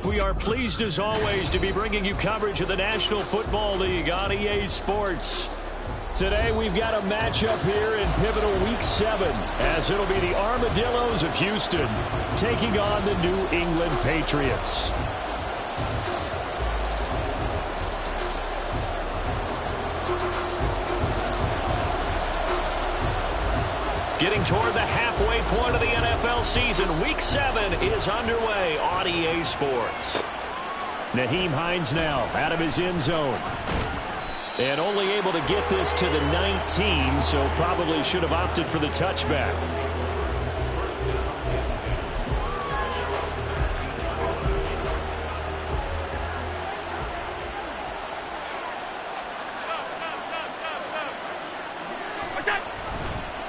We are pleased as always to be bringing you coverage of the National Football League on EA Sports. Today we've got a matchup here in pivotal Week 7 as it'll be the Armadillos of Houston taking on the New England Patriots. Getting toward the halfway point of the NFL season, Week 7 is underway on EA Sports. Nyheim Hines now out of his end zone. And only able to get this to the 19, so probably should have opted for the touchback.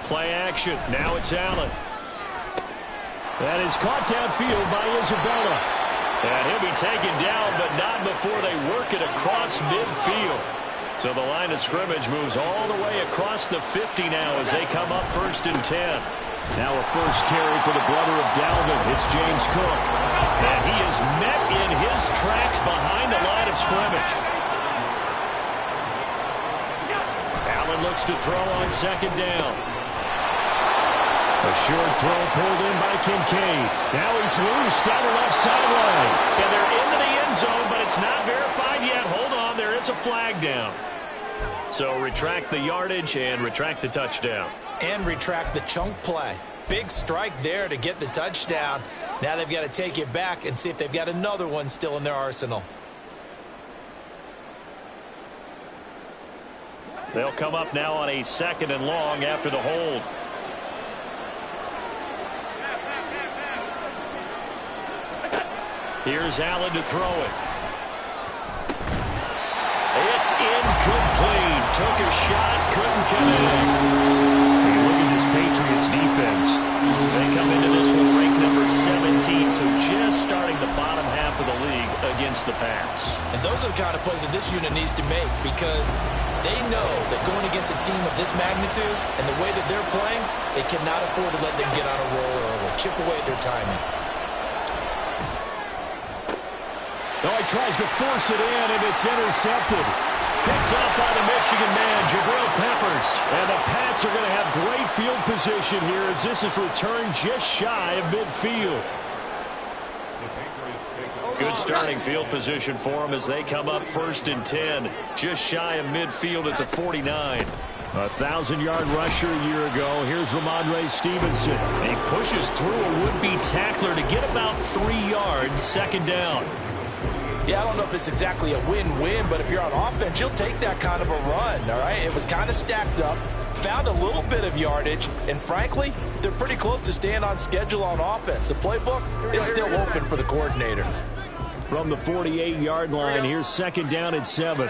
Play action. Now it's Allen. That is caught downfield by Isabella. And he'll be taken down, but not before they work it across midfield. So the line of scrimmage moves all the way across the 50 now as they come up 1st and 10. Now a first carry for the brother of Dalvin. It's James Cook. And he is met in his tracks behind the line of scrimmage. Allen looks to throw on 2nd down. A short throw pulled in by Kincaid. Now he's loose down the left sideline. And they're into the end zone, but it's not verified yet. Hold on, there is a flag down. So retract the yardage and retract the touchdown. And retract the chunk play. Big strike there to get the touchdown. Now they've got to take it back and see if they've got another one still in their arsenal. They'll come up now on a 2nd and long after the hold. Here's Allen to throw it. It's incomplete. Took a shot, couldn't connect. Hey, look at this Patriots defense. They come into this one ranked number 17, so just starting the bottom half of the league against the pass. And those are the kind of plays that this unit needs to make because they know that going against a team of this magnitude and the way that they're playing, they cannot afford to let them get on a roll early, chip away at their timing. Oh, he tries to force it in, and it's intercepted. Picked up by the Michigan man, Jabril Peppers. And the Pats are going to have great field position here as this is returned just shy of midfield. Good starting field position for them as they come up 1st and 10. Just shy of midfield at the 49. A 1,000-yard rusher a year ago. Here's Ramondre Stevenson. He pushes through a would-be tackler to get about 3 yards, 2nd down. Yeah, I don't know if it's exactly a win-win, but if you're on offense, you'll take that kind of a run, all right? It was kind of stacked up, found a little bit of yardage, and frankly, they're pretty close to staying on schedule on offense. The playbook is still open for the coordinator. From the 48-yard line, here's 2nd down and 7.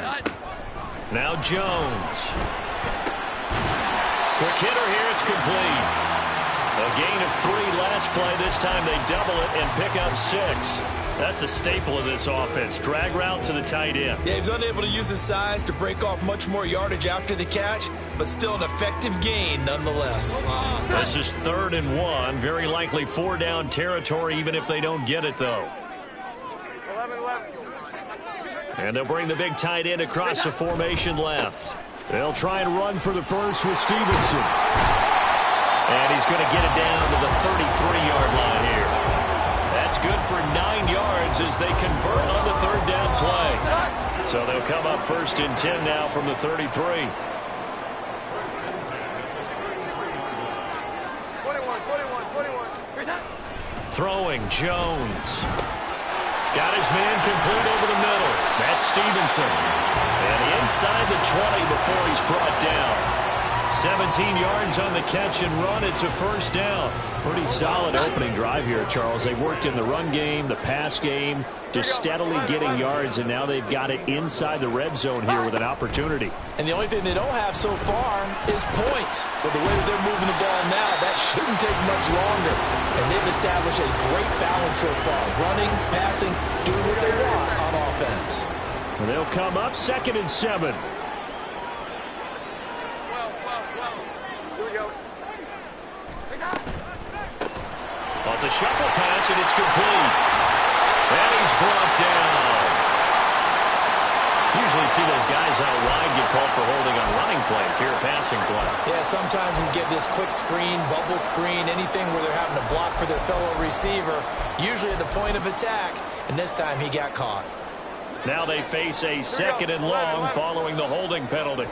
Now Jones. Quick hitter here, it's complete. A gain of 3 last play. This time they double it and pick up 6. That's a staple of this offense. Drag route to the tight end. Yeah, he's unable to use his size to break off much more yardage after the catch, but still an effective gain nonetheless. This is 3rd and 1. Very likely 4-down territory even if they don't get it, though. And they'll bring the big tight end across the formation left. They'll try and run for the first with Stevenson. And he's going to get it down to the 33-yard line here. That's good for 9 yards as they convert on the 3rd down play. So they'll come up 1st and 10 now from the 33. Throwing Jones. Got his man complete over the middle. That's Stevenson. And inside the 20 before he's brought down. 17 yards on the catch and run. It's a 1st down. Pretty solid opening drive here, Charles. They've worked in the run game, the pass game, just steadily getting yards, and now they've got it inside the red zone here with an opportunity. And the only thing they don't have so far is points. But the way that they're moving the ball now, that shouldn't take much longer. And they've established a great balance so far. Running, passing, doing what they want on offense. Well, they'll come up 2nd and 7. Well, it's a shuffle pass, and it's complete. And he's brought down. Usually see those guys out wide get called for holding on running plays. Here, a passing play. Yeah, sometimes we get this quick screen, bubble screen, anything where they're having to block for their fellow receiver, usually at the point of attack, and this time he got caught. Now they face a second and long following the holding penalty.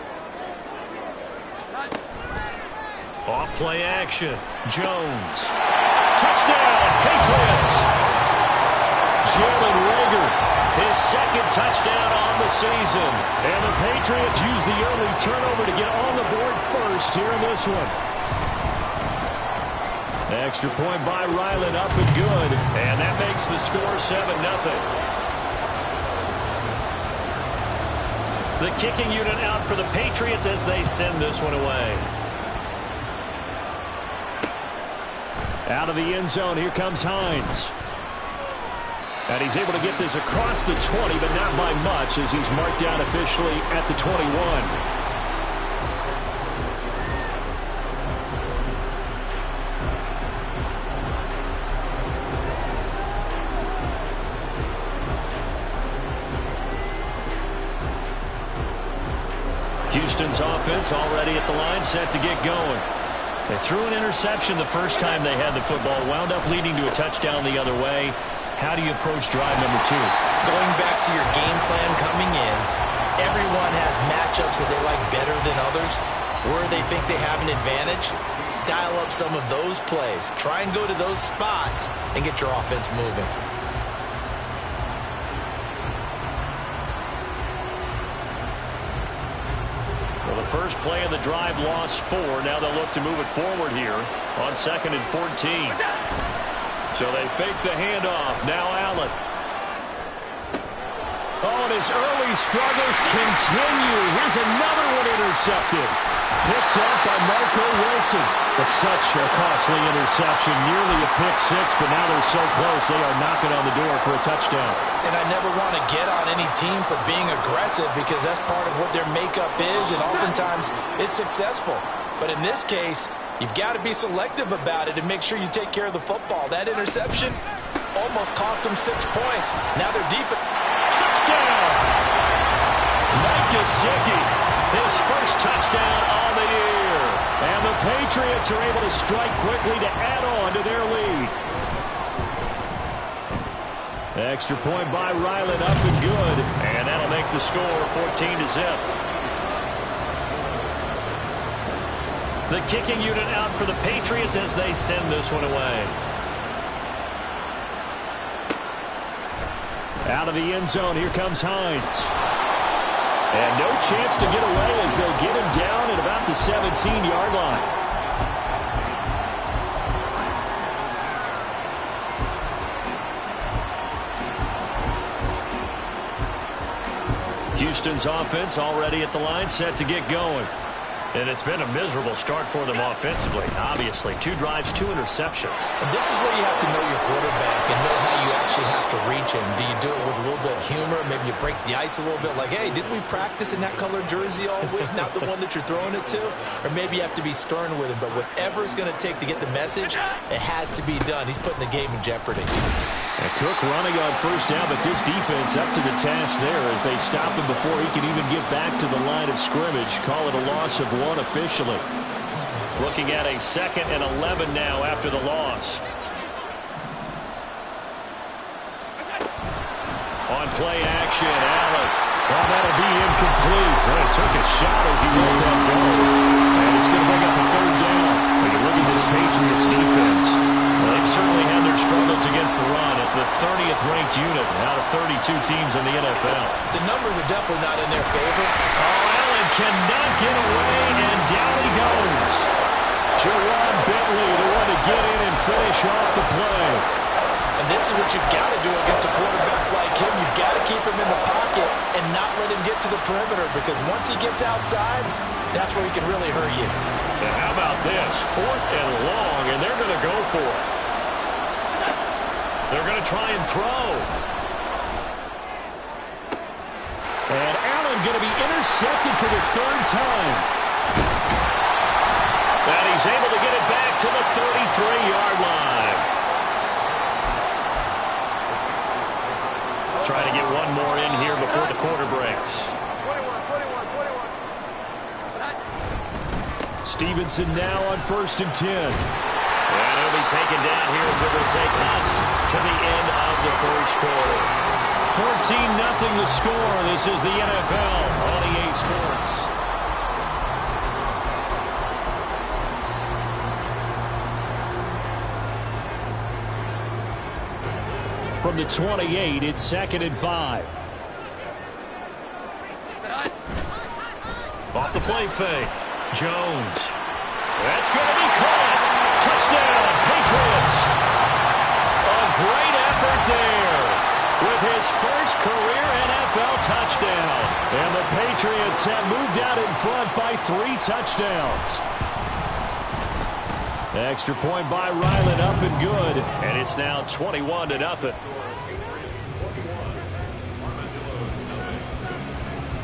Off play action. Jones. Touchdown, Patriots. Jalen Reagor, his second touchdown on the season. And the Patriots use the early turnover to get on the board first here in this one. Extra point by Ryland, up and good. And that makes the score 7-0. The kicking unit out for the Patriots as they send this one away. Out of the end zone, here comes Hines. And he's able to get this across the 20, but not by much as he's marked down officially at the 21. Houston's offense already at the line, set to get going. They threw an interception the first time they had the football, wound up leading to a touchdown the other way. How do you approach drive number 2? Going back to your game plan coming in, everyone has matchups that they like better than others. Where they think they have an advantage, dial up some of those plays. Try and go to those spots and get your offense moving. Well, the first play of the drive lost 4. Now they'll look to move it forward here on 2nd and 14. So they fake the handoff. Now Allen. Oh, and his early struggles continue. Here's another one intercepted. Picked up by Marco Wilson. But such a costly interception. Nearly a pick 6, but now they're so close they are knocking on the door for a touchdown. And I never want to get on any team for being aggressive because that's part of what their makeup is, and oftentimes it's successful. But in this case, you've got to be selective about it and make sure you take care of the football. That interception almost cost them 6 points. Now their defense. Touchdown! Mike Gesicki, his first touchdown on the year. And the Patriots are able to strike quickly to add on to their lead. Extra point by Ryland, up and good. And that'll make the score 14-0. The kicking unit out for the Patriots as they send this one away. Out of the end zone, here comes Hines. And no chance to get away as they'll get him down at about the 17-yard line. Houston's offense already at the line, set to get going. And it's been a miserable start for them offensively, obviously. 2 drives, 2 interceptions. And this is where you have to know your quarterback and know how you actually have to reach him. Do you do it with a little bit of humor? Maybe you break the ice a little bit like, hey, didn't we practice in that color jersey all week, not the one that you're throwing it to? Or maybe you have to be stern with him. But whatever it's going to take to get the message, it has to be done. He's putting the game in jeopardy. And Cook running on first down, but this defense up to the task there as they stop him before he can even get back to the line of scrimmage. Call it a loss of 1 officially. Looking at a 2nd and 11 now after the loss. On play action, Allen. Oh, that'll be incomplete. Boy, it took a shot as he let that go. And it's going to bring up a 3rd down. When you look at this Patriots defense, well, they've certainly had their struggles against the run at the 30th ranked unit out of 32 teams in the NFL. The numbers are definitely not in their favor. Oh, Allen cannot get away, and down he goes. Jerron Bentley, the one to get in and finish off the play. And this is what you've got to do against a quarterback like him. You've got to keep him in the pocket and not let him get to the perimeter, because once he gets outside, that's where he can really hurt you. And how about this? 4th and long, and they're going to go for it. They're going to try and throw. And Allen going to be intercepted for the 3rd time. And he's able to get it back to the 33-yard line. try to get one more in here before the quarter breaks. Stevenson now on 1st and 10. And he'll be taken down here as it will take us to the end of the first quarter. 14-0 the score. This is the NFL on EA Sports. From the 28, it's 2nd and 5. Off the play fake. Jones. That's going to be caught. Touchdown, Patriots. A great effort there with his first career NFL touchdown. And the Patriots have moved out in front by 3 touchdowns. Extra point by Ryland, up and good. And it's now 21-0.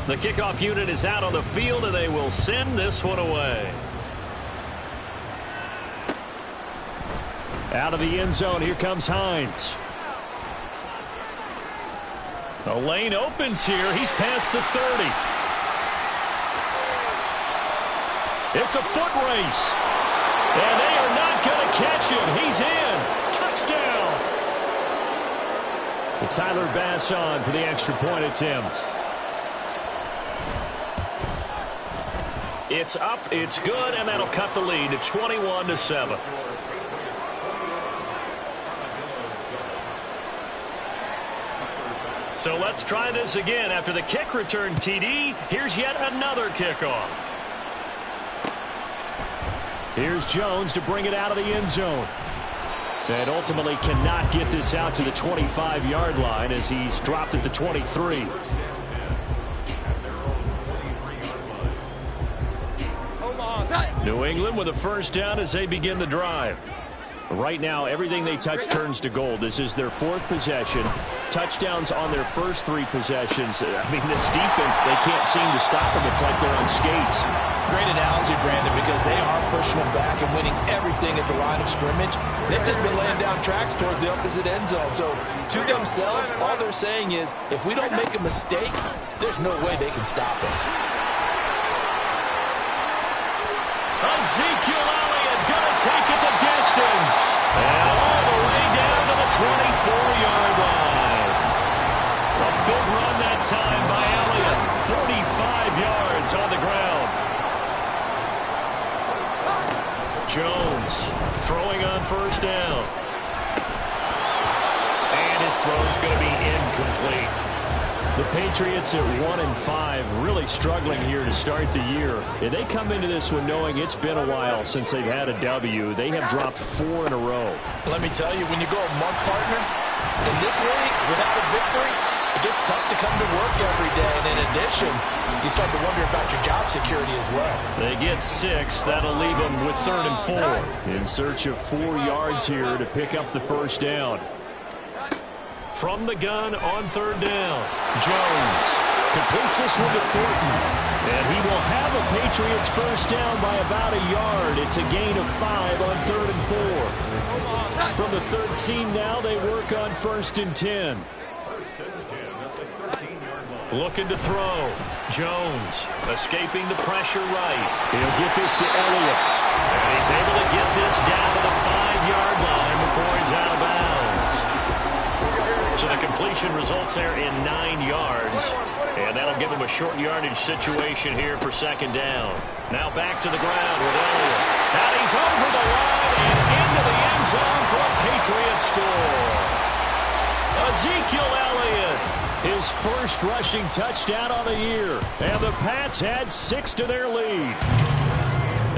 The kickoff unit is out on the field, and they will send this one away. Out of the end zone, here comes Hines. The lane opens here. He's past the 30. It's a foot race. And they are not going to catch him. He's in. Touchdown. Tyler Bass on for the extra point attempt. It's up, it's good, and that'll cut the lead to 21-7. So let's try this again. After the kick return TD, here's yet another kickoff. Here's Jones to bring it out of the end zone. And ultimately cannot get this out to the 25-yard line as he's dropped at the 23. New England with a first down as they begin the drive. Right now, everything they touch turns to gold. This is their 4th possession. Touchdowns on their first 3 possessions. I mean, this defense, they can't seem to stop them. It's like they're on skates. Great analogy, Brandon, because they are pushing them back and winning everything at the line of scrimmage. They've just been laying down tracks towards the opposite end zone. So, to themselves, all they're saying is, if we don't make a mistake, there's no way they can stop us. Ezekiel Elliott going to take it the distance. And all the way down to the 24-yard line. A big run that time by Elliott. 45 yards on the ground. Jones throwing on first down. And his throw's going to be incomplete. The Patriots at 1-5, really struggling here to start the year. And they come into this one knowing it's been a while since they've had a W. They have dropped 4 in a row. Let me tell you, when you go a month, partner, in this league, without a victory, it gets tough to come to work every day. And in addition, you start to wonder about your job security as well. They get 6. That'll leave them with 3rd and 4. In search of 4 yards here to pick up the first down. From the gun on 3rd down, Jones completes this one to Thornton. And he will have a Patriots first down by about a yard. It's a gain of 5 on 3rd and 4. From the 13 now, they work on 1st and 10. Looking to throw. Jones escaping the pressure right. He'll get this to Elliott. And he's able to get this down to the 5-yard line before he's out of bounds. So the completion results there in 9 yards. And that'll give him a short yardage situation here for 2nd down. Now back to the ground with Elliott. And he's over the line and into the end zone for a Patriot score. Ezekiel Elliott, his first rushing touchdown on the year. And the Pats add 6 to their lead.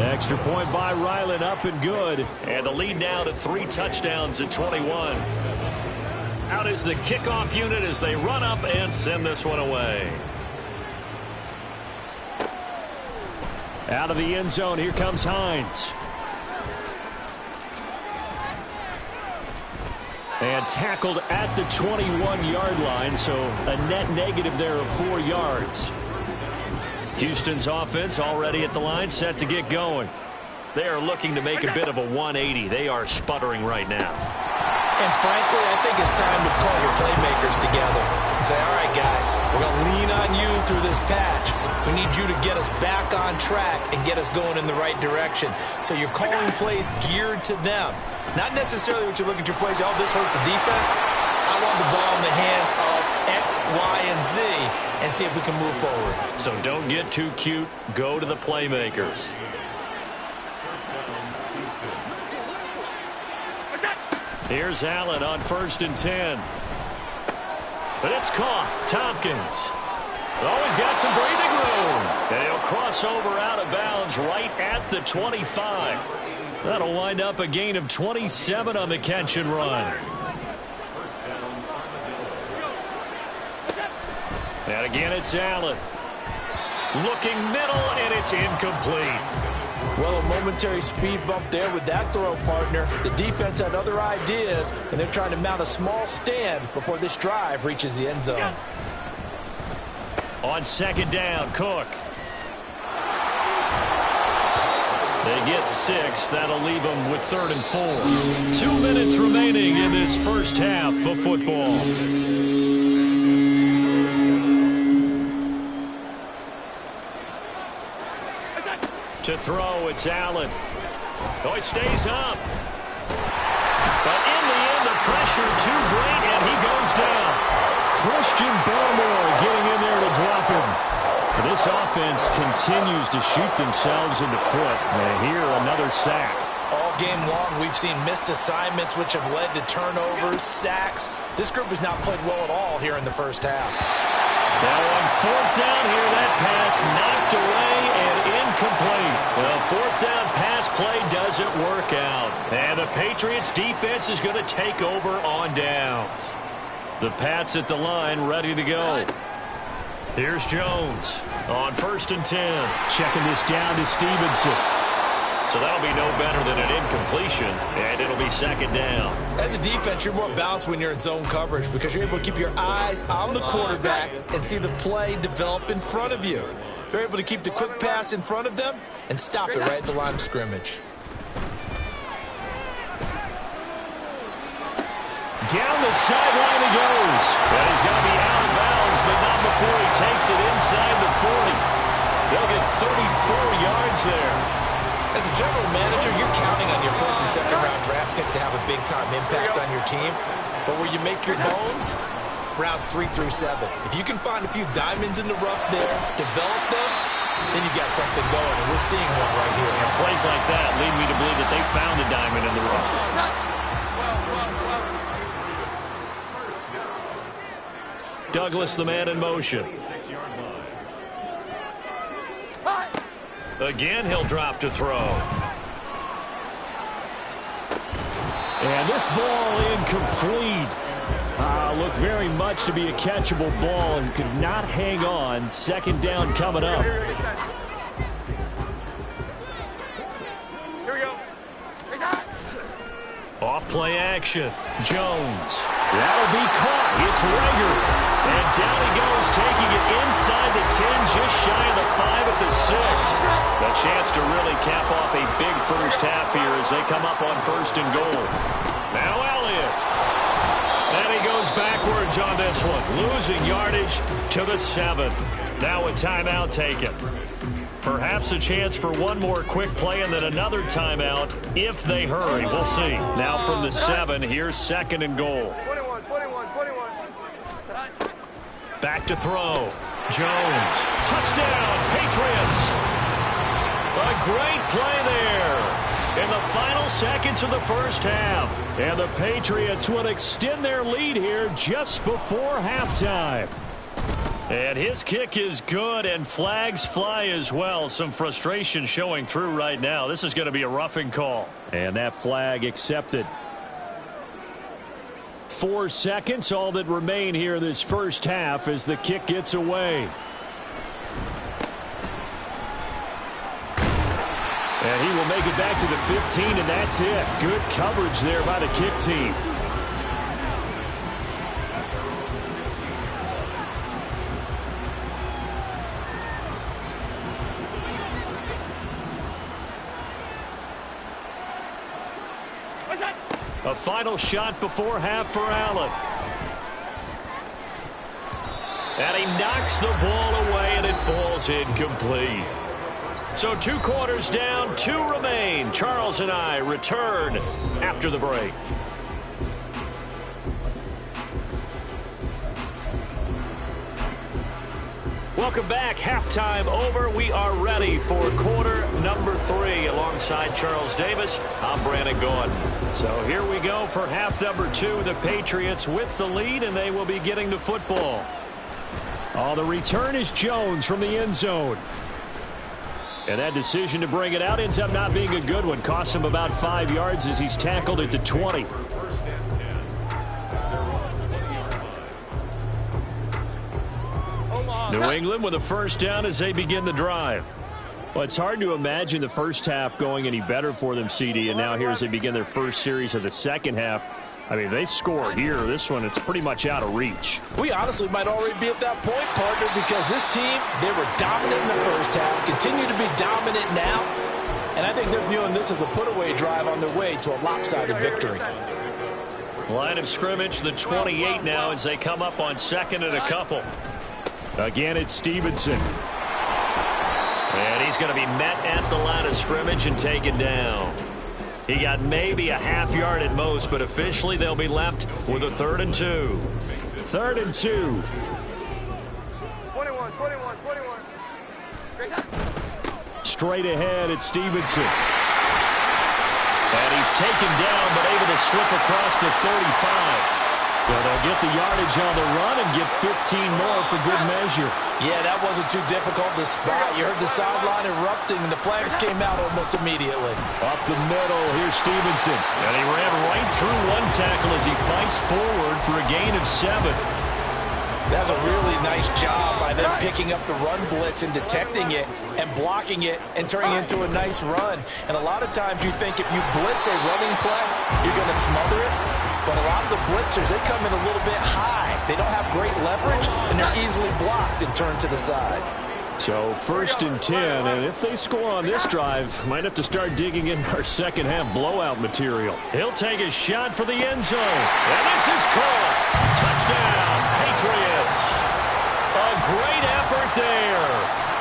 Extra point by Ryland, up and good. And the lead now to 3 touchdowns at 21. Out is the kickoff unit as they run up and send this one away. Out of the end zone, here comes Hines. And tackled at the 21-yard line, so a net negative there of 4 yards. Houston's offense already at the line, set to get going. They are looking to make a bit of a 180. They are sputtering right now. And frankly, I think it's time to call your playmakers together. and say, all right, guys, we're going to lean on you through this patch. We need you to get us back on track and get us going in the right direction. So you're calling plays geared to them. Not necessarily what you look at your plays, oh, this hurts the defense. I want the ball in the hands of X, Y, and Z and see if we can move forward. So don't get too cute. Go to the playmakers. Here's Allen on 1st and 10. But it's caught. Tompkins. Oh, he's got some breathing room. And he'll cross over out of bounds right at the 25. That'll wind up a gain of 27 on the catch and run. And again, it's Allen. Looking middle, and it's incomplete. Well, a momentary speed bump there with that throw, partner. The defense had other ideas, and they're trying to mount a small stand before this drive reaches the end zone. On 2nd down, Cook. They get 6. That'll leave them with 3rd and 4. 2 minutes remaining in this first half of football. To throw, it's Allen. Oh, he stays up. But in the end, the pressure too great, and he goes down. Christian Barmore getting in there to drop him. This offense continues to shoot themselves in the foot. And here, another sack. All game long, we've seen missed assignments, which have led to turnovers, sacks. This group has not played well at all here in the first half. Now on 4th down here, that pass knocked away and incomplete. The 4th down pass play doesn't work out. And the Patriots defense is going to take over on downs. The Pats at the line ready to go. Here's Jones on 1st and 10. Checking this down to Stevenson. So that'll be no better than an incompletion, and it'll be 2nd down. As a defense, you're more balanced when you're in zone coverage because you're able to keep your eyes on the quarterback and see the play develop in front of you. You're able to keep the quick pass in front of them and stop it right at the line of scrimmage. Down the sideline he goes. And he's going to be out of bounds, but not before he takes it inside the 40. They'll get 34 yards there. As a general manager, you're counting on your first and second round draft picks to have a big-time impact on your team. But where you make your bones, rounds 3 through 7. If you can find a few diamonds in the rough there, develop them, then you got something going, and we're seeing one right here. And plays like that lead me to believe that they found a diamond in the rough. Douglas, the man in motion. Again, he'll drop to throw. And this ball incomplete. Looked very much to be a catchable ball and could not hang on. 2nd down coming up. Here we go. Off play action. Jones. That'll be caught. It's Rager. And down he goes, taking it inside the 10, just shy of the 5 at the 6. A chance to really cap off a big first half here as they come up on 1st and goal. Now Elliott. And he goes backwards on this one, losing yardage to the 7. Now a timeout taken. Perhaps a chance for one more quick play and then another timeout if they hurry. We'll see. Now from the 7, here's 2nd and goal. 21. Back to throw. Jones. Touchdown, Patriots. A great play there in the final seconds of the first half. And the Patriots will extend their lead here just before halftime. And his kick is good, and flags fly as well. Some frustration showing through right now. This is going to be a roughing call. And that flag accepted. 4 seconds, all that remain here this first half as the kick gets away. And he will make it back to the 15, and that's it. Good coverage there by the kick team. A final shot before half for Allen. And he knocks the ball away, and it falls incomplete. So 2 quarters down, 2 remain. Charles and I return after the break. Welcome back. Halftime over. We are ready for quarter number 3. Alongside Charles Davis, I'm Brandon Gordon. So here we go for half number 2. The Patriots with the lead, and they will be getting the football. Oh, the return is Jones from the end zone. And that decision to bring it out ends up not being a good one. Costs him about 5 yards as he's tackled at the 20. New England with a first down as they begin the drive. Well, it's hard to imagine the first half going any better for them, CD, and now here as they begin their first series of the second half. I mean, if they score here, this one, it's pretty much out of reach. We honestly might already be at that point, partner, because this team, they were dominant in the first half, continue to be dominant now, and I think they're viewing this as a put-away drive on their way to a lopsided victory. Line of scrimmage, the 28 now as they come up on second and a couple. Again, it's Stevenson. And he's going to be met at the line of scrimmage and taken down. He got maybe a half yard at most, but officially they'll be left with a 3rd and 2. 3rd and 2. 21. Straight ahead, it's Stevenson. And he's taken down, but able to slip across the 35. So they'll get the yardage on the run and get 15 more for good measure. Yeah, that wasn't too difficult to spot. You heard the sideline erupting, and the flags came out almost immediately. Up the middle, here's Stevenson. And he ran right through one tackle as he fights forward for a gain of 7. That's a really nice job by them picking up the run blitz and detecting it and blocking it and turning it into a nice run. And a lot of times you think if you blitz a running play, you're going to smother it. But a lot of the blitzers, they come in a little bit high. They don't have great leverage, and they're easily blocked and turned to the side. So 1st and 10, and if they score on this drive, might have to start digging in our second half blowout material. He'll take a shot for the end zone, and this is caught. Touchdown, Patriots. A great effort there.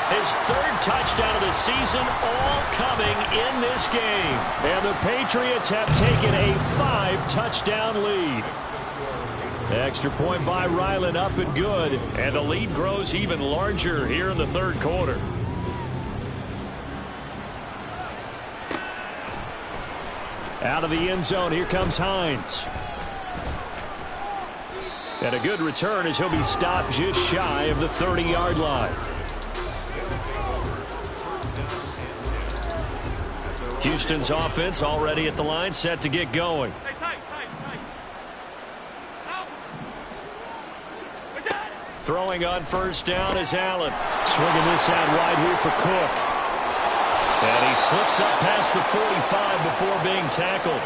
His 3rd touchdown of the season, all coming in this game. And the Patriots have taken a 5-touchdown lead. Extra point by Ryland, up and good. And the lead grows even larger here in the 3rd quarter. Out of the end zone, here comes Hines. And a good return as he'll be stopped just shy of the 30-yard line. Houston's offense already at the line, set to get going. Throwing on first down is Allen. Swinging this out wide here for Cook. And he slips up past the 45 before being tackled.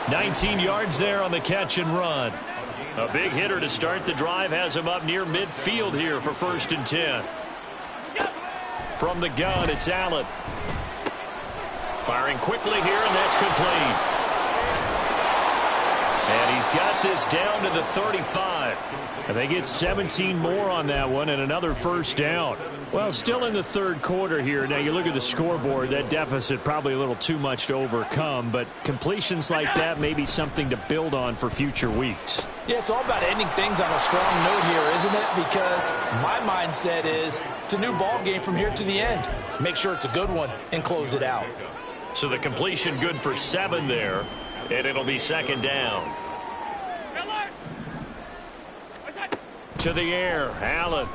19 yards there on the catch and run. A big hitter to start the drive has him up near midfield here for 1st and 10. From the gun, it's Allen. Firing quickly here, and that's complete. And he's got this down to the 35. And they get 17 more on that one and another first down. Well, still in the 3rd quarter here. Now, you look at the scoreboard, that deficit probably a little too much to overcome, but completions like that may be something to build on for future weeks. Yeah, it's all about ending things on a strong note here, isn't it? Because my mindset is it's a new ball game from here to the end. Make sure it's a good one and close it out. So the completion good for 7 there, and it'll be 2nd down. To the air, Allen.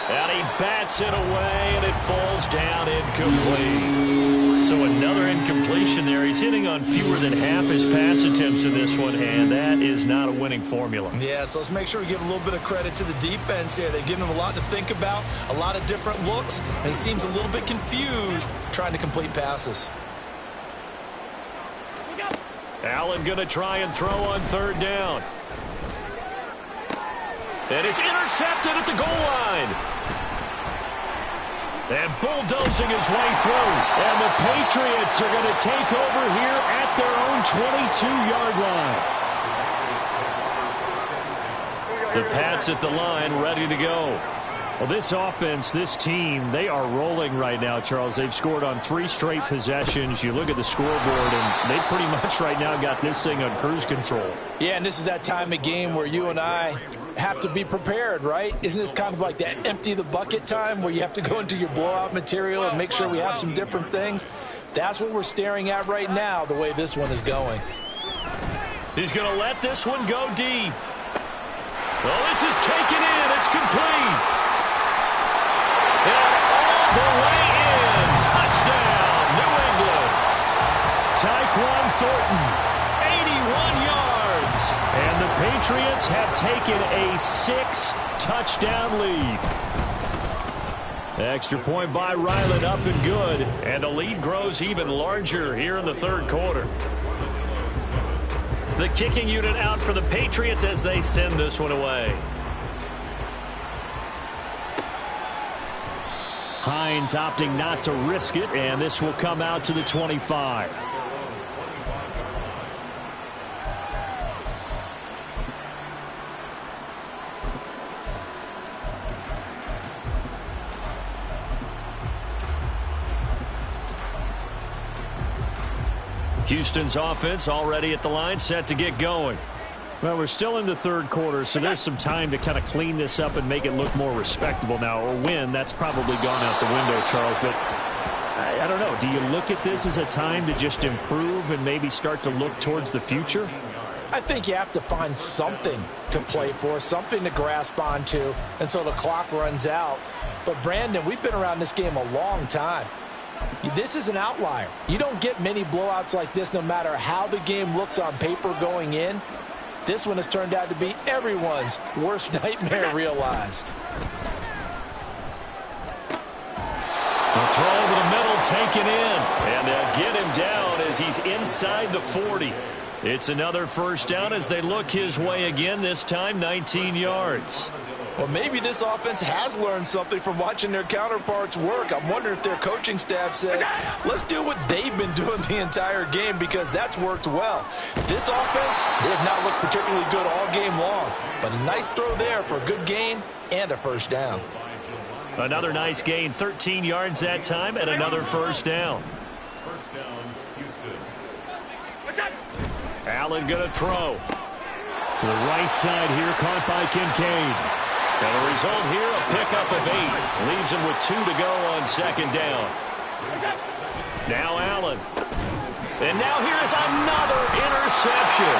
And he bats it away, and it falls down incomplete. So another incompletion there. He's hitting on fewer than half his pass attempts in this one, and that is not a winning formula. Yeah, so let's make sure we give a little bit of credit to the defense here. They've given him a lot to think about, a lot of different looks, and he seems a little bit confused trying to complete passes. Allen going to try and throw on 3rd down. And it's intercepted at the goal line. And bulldozing his way through. And the Patriots are going to take over here at their own 22-yard line. The Pats at the line, ready to go. Well, this offense, this team, they are rolling right now, Charles. They've scored on 3 straight possessions. You look at the scoreboard, and they pretty much right now got this thing on cruise control. Yeah, and this is that time of game where you and I have to be prepared, right? Isn't this kind of like that empty the bucket time where you have to go into your blowout material and make sure we have some different things? That's what we're staring at right now, the way this one is going. He's going to let this one go deep. Well, this is taken in. It's complete. And all the way in. Touchdown, New England. Tyquan Thornton, 81 yards. and the Patriots have taken a 6-touchdown lead. Extra point by Ryland, up and good. And the lead grows even larger here in the third quarter. The kicking unit out for the Patriots as they send this one away. Hines opting not to risk it, and this will come out to the 25. Houston's offense already at the line, set to get going. Well, we're still in the third quarter, so there's some time to kind of clean this up and make it look more respectable now. Or win, that's probably gone out the window, Charles. But I don't know. Do you look at this as a time to just improve and maybe start to look towards the future? I think you have to find something to play for, something to grasp onto until the clock runs out. But, Brandon, we've been around this game a long time. This is an outlier. You don't get many blowouts like this no matter how the game looks on paper going in. This one has turned out to be everyone's worst nightmare realized. The throw over the middle taken in. And they'll get him down as he's inside the 40. It's another first down as they look his way again, this time 19 yards. Well, maybe this offense has learned something from watching their counterparts work. I'm wondering if their coaching staff said, let's do what they've been doing the entire game, because that's worked well. This offense, they have not looked particularly good all game long, but a nice throw there for a good gain and a first down. Another nice gain, 13 yards that time, and another first down. First down, Houston. Allen going to throw. To the right side here, caught by Kincaid. And the result here, a pickup of 8. Leaves him with 2 to go on second down. Now Allen. And now here's another interception.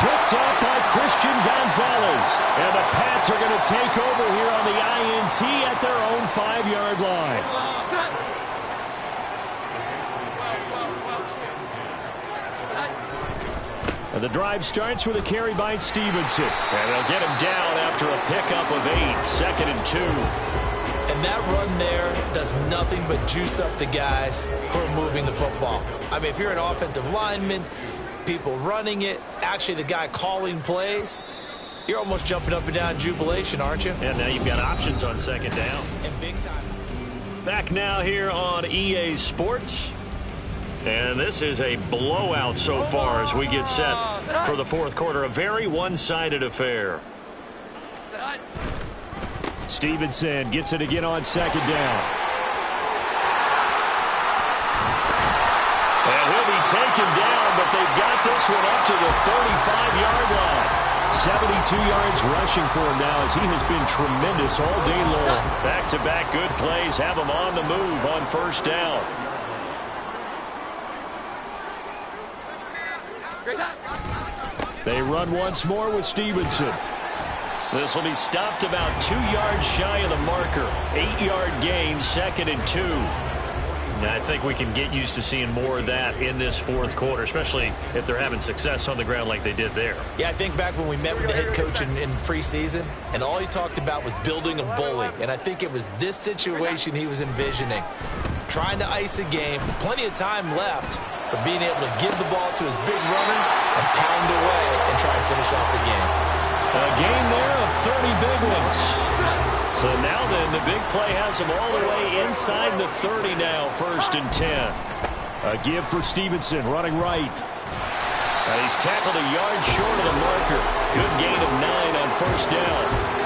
Picked up by Christian Gonzalez. And the Pats are going to take over here on the INT at their own 5-yard line. And the drive starts with a carry by Stevenson. And they'll get him down after a pickup of 8. Second and 2. And that run there does nothing but juice up the guys who are moving the football. I mean, if you're an offensive lineman, people running it, actually the guy calling plays, you're almost jumping up and down in jubilation, aren't you? And now you've got options on second down. And big time. Back now here on EA Sports. And this is a blowout so far as we get set for the fourth quarter. A very one-sided affair. Stevenson gets it again on second down. And he'll be taken down, but they've got this one up to the 35-yard line. 72 yards rushing for him now as he has been tremendous all day long. Back-to-back good plays have him on the move on first down. They run once more with Stevenson. This will be stopped about 2 yards shy of the marker. 8-yard gain, second and 2. Now, I think we can get used to seeing more of that in this fourth quarter, especially if they're having success on the ground like they did there. Yeah, I think back when we met with the head coach in preseason, and all he talked about was building a bully. And I think it was this situation he was envisioning. Trying to ice a game, plenty of time left, but being able to give the ball to his big runner and pound away and try and finish off the game. A gain there of 30 big ones. So now then, the big play has him all the way inside the 30 now, first and 10. A give for Stevenson, running right. And he's tackled a yard short of the marker. Good gain of 9 on first down.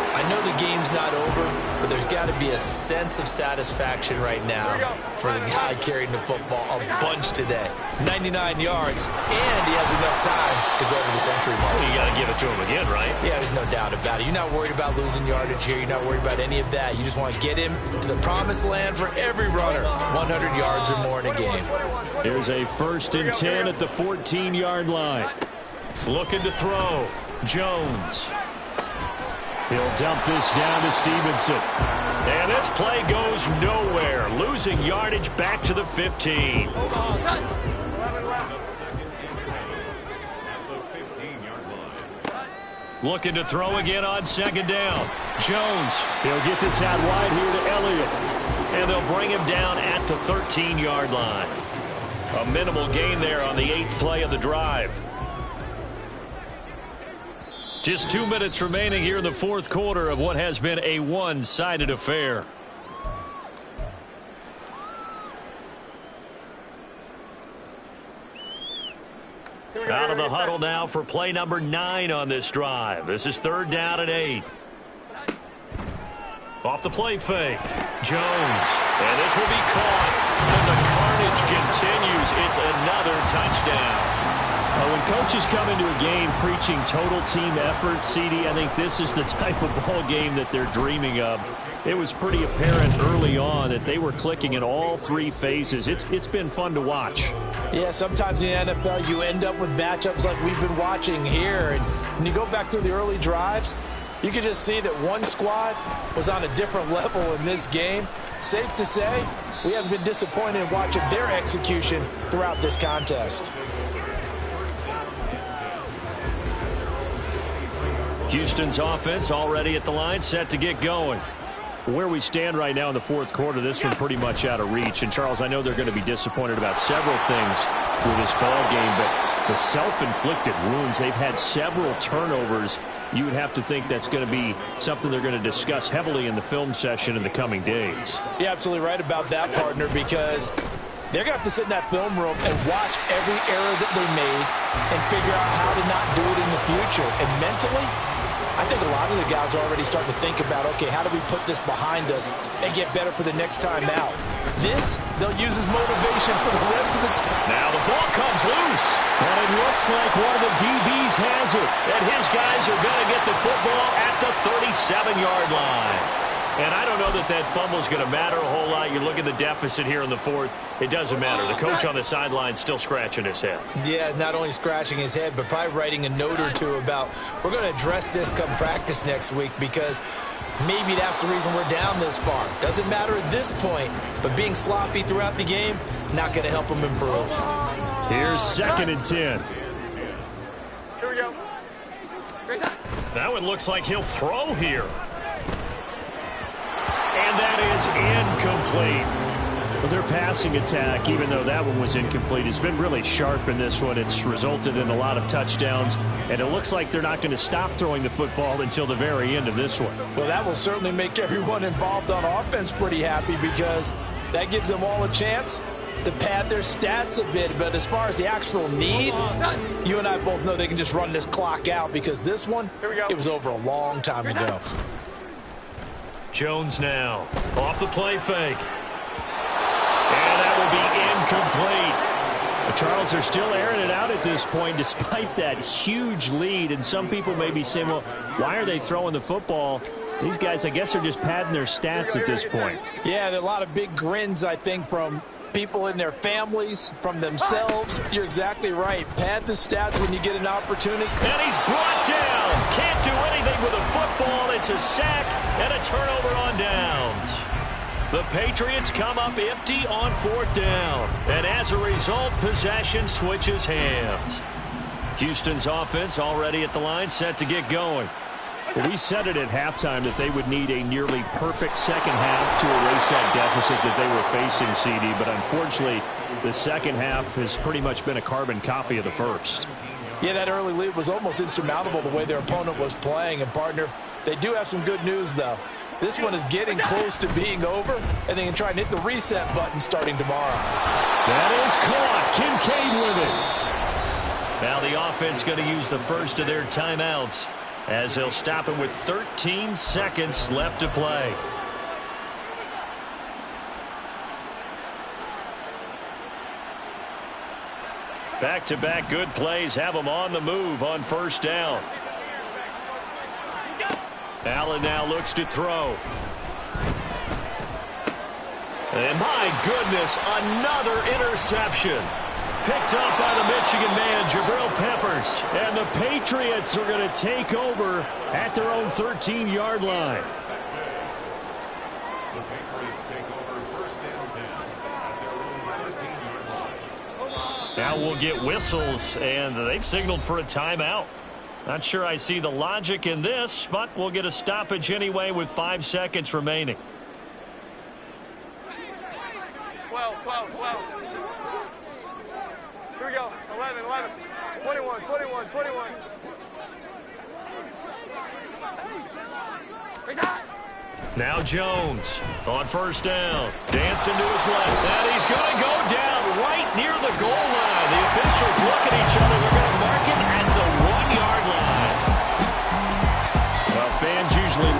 I know the game's not over, but there's got to be a sense of satisfaction right now for the guy carrying the football a bunch today. 99 yards, and he has enough time to go over the century mark. Well, you got to give it to him again, right? Yeah, there's no doubt about it. You're not worried about losing yardage here. You're not worried about any of that. You just want to get him to the promised land for every runner. 100 yards or more in a game. Here's a 1st and 10 at the 14-yard line. Looking to throw. Jones. He'll dump this down to Stevenson. And this play goes nowhere. Losing yardage back to the 15. Looking to throw again on 2nd down. Jones. He'll get this out wide here to Elliott. And they'll bring him down at the 13-yard line. A minimal gain there on the 8th play of the drive. Just 2 minutes remaining here in the 4th quarter of what has been a one-sided affair. Out of the huddle now for play number 9 on this drive. This is 3rd down and 8. Off the play fake. Jones. And this will be caught. And the carnage continues. It's another touchdown. When coaches come into a game preaching total team effort, CD, I think this is the type of ball game that they're dreaming of. It was pretty apparent early on that they were clicking in all 3 phases. It's been fun to watch. Yeah, sometimes in the NFL you end up with matchups like we've been watching here. And when you go back through the early drives, you can just see that one squad was on a different level in this game. Safe to say, we haven't been disappointed in watching their execution throughout this contest. Houston's offense already at the line, set to get going. Where we stand right now in the 4th quarter, this one pretty much out of reach. And, Charles, I know they're going to be disappointed about several things through this ball game, but the self-inflicted wounds, they've had several turnovers. You would have to think that's going to be something they're going to discuss heavily in the film session in the coming days. You're absolutely right about that, partner, because they're going to have to sit in that film room and watch every error that they made and figure out how to not do it in the future. And mentally, I think a lot of the guys are already starting to think about, okay, how do we put this behind us and get better for the next time out? This, they'll use as motivation for the rest of the time. Now the ball comes loose. And it looks like one of the DBs has it. And his guys are going to get the football at the 37-yard line. And I don't know that that fumble is going to matter a whole lot. You look at the deficit here in the 4th. It doesn't matter. The coach on the sideline still scratching his head. Yeah, not only scratching his head, but probably writing a note or two about, we're going to address this come practice next week because maybe that's the reason we're down this far. Doesn't matter at this point, but being sloppy throughout the game, not going to help him improve. Here's 2nd and 10. Here we go. That one looks like he'll throw here. And that is incomplete. Well, their passing attack, even though that one was incomplete, has been really sharp in this one. It's resulted in a lot of touchdowns, and it looks like they're not going to stop throwing the football until the very end of this one. Well, that will certainly make everyone involved on offense pretty happy because that gives them all a chance to pad their stats a bit. But as far as the actual need, you and I both know they can just run this clock out because this one, it was over a long time ago. Jones now off the play fake. And that will be incomplete. Charles, they're still airing it out at this point despite that huge lead. And some people may be saying, well, why are they throwing the football? These guys, I guess, are just padding their stats at this point. Yeah, there are a lot of big grins, I think, from people in their families, from themselves. You're exactly right. Pad the stats when you get an opportunity. And he's brought down. Can't do anything with a football. It's a sack and a turnover on downs. The Patriots come up empty on 4th down. And as a result, possession switches hands. Houston's offense already at the line, set to get going. Well, we said it at halftime that they would need a nearly perfect second half to erase that deficit that they were facing, CD. But unfortunately, the second half has pretty much been a carbon copy of the first. Yeah, that early lead was almost insurmountable the way their opponent was playing. And, partner, they do have some good news, though. This one is getting close to being over, and they can try and hit the reset button starting tomorrow. That is caught. Kincaid with it. Now the offense going to use the first of their timeouts as they'll stop it with 13 seconds left to play. Back-to-back good plays have them on the move on first down. Allen now looks to throw. And my goodness, another interception. Picked up by the Michigan man, Jabril Peppers. And the Patriots are going to take over at their own 13-yard line. The Patriots take over first down 10 at their own 13-yard line. Now we'll get whistles, and they've signaled for a timeout. Not sure I see the logic in this, but we'll get a stoppage anyway with 5 seconds remaining. 12. Here we go. 11. 21. Now Jones on first down. Dancing to his left. And he's going to go down right near the goal line. The officials look at each other. They're going to mark it at the 1-yard line. Well, fans usually